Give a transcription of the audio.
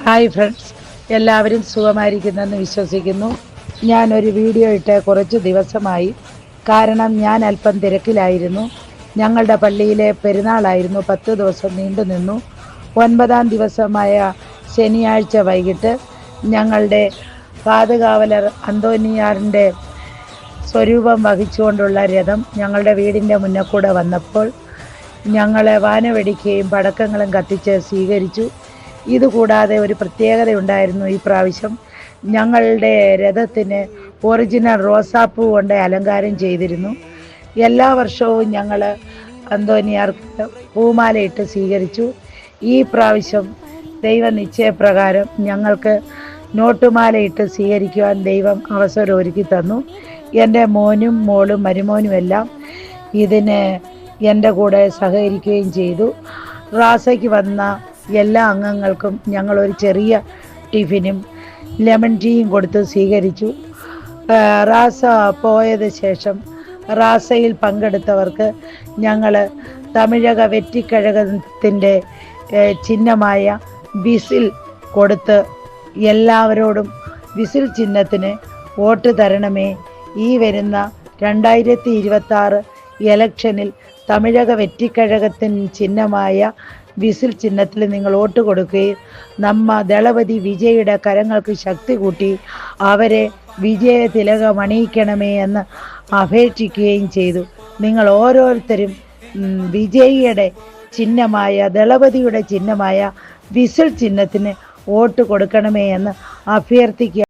Hi friends, എല്ലാവരും സുഖമായിരിക്കുന്നെന്ന് വിശ്വസിക്കുന്നു. ഞാനൊരു വീഡിയോ ഇട്ട് കുറച്ച് ദിവസമായി. കാരണം ഞാൻ അല്പം തിരക്കിലായിരുന്നു. ഞങ്ങളുടെ പള്ളിയിലെ പെരുന്നാളായിരുന്നു. 10 ദിവസം നീണ്ടു നിന്നു. 9-ാം ദിവസമായ ശനിയാഴ്ച വൈകിട്ട് ഞങ്ങളുടെ കാതുകാവലർ അന്തോനിയാറിൻ്റെ സ്വരൂപം വഹിച്ചുകൊണ്ടുള്ള രഥം ഞങ്ങളുടെ വീടിൻ്റെ മുന്നിൽ കൂടെ വന്നപ്പോൾ ഞങ്ങൾ വാനവെടിക്കുകയും പടക്കങ്ങളും കത്തിച്ച് സ്വീകരിച്ചു. ഇതുകൂടാതെ ഒരു പ്രത്യേകതയുണ്ടായിരുന്നു ഈ പ്രാവശ്യം. ഞങ്ങളുടെ രഥത്തിന് ഒറിജിനൽ റോസാപ്പൂ കൊണ്ട് അലങ്കാരം ചെയ്തിരുന്നു. എല്ലാ വർഷവും ഞങ്ങൾ അന്തോനിയാർക്ക് പൂമാലയിട്ട് സ്വീകരിച്ചു. ഈ പ്രാവശ്യം ദൈവ നിശ്ചയപ്രകാരം ഞങ്ങൾക്ക് നോട്ടുമാലയിട്ട് സ്വീകരിക്കുവാൻ ദൈവം അവസരം ഒരുക്കി തന്നു. എൻ്റെ മോനും മോളും മരുമോനുമെല്ലാം ഇതിന് എൻ്റെ കൂടെ സഹകരിക്കുകയും ചെയ്തു. റാസയ്ക്ക് വന്ന എല്ലാ അംഗങ്ങൾക്കും ഞങ്ങളൊരു ചെറിയ ടിഫിനും ലെമൺ ടീയും കൊടുത്ത് സ്വീകരിച്ചു. റാസ പോയത് ശേഷം റാസയിൽ പങ്കെടുത്തവർക്ക് ഞങ്ങൾ തമിഴക വെറ്റിക്കഴകത്തിൻ്റെ ചിഹ്നമായ വിസിൽ കൊടുത്ത് എല്ലാവരോടും വിസിൽ ചിഹ്നത്തിന് വോട്ട് തരണമേ, ഈ വരുന്ന 2026 ഇലക്ഷനിൽ തമിഴക വെറ്റിക്കഴകത്തിന് ചിഹ്നമായ വിസിൽ ചിഹ്നത്തിൽ നിങ്ങൾ വോട്ട് കൊടുക്കുകയും ദളപതി വിജയുടെ കരങ്ങൾക്ക് ശക്തി കൂട്ടി അവരെ വിജയ തിലകമണിയിക്കണമേ എന്ന് അപേക്ഷിക്കുകയും ചെയ്തു. നിങ്ങൾ ഓരോരുത്തരും വിജയിയുടെ ചിഹ്നമായ ദളപതിയുടെ ചിഹ്നമായ വിസിൽ ചിഹ്നത്തിന് വോട്ട് കൊടുക്കണമേ എന്ന് അഭ്യർത്ഥിക്കുക.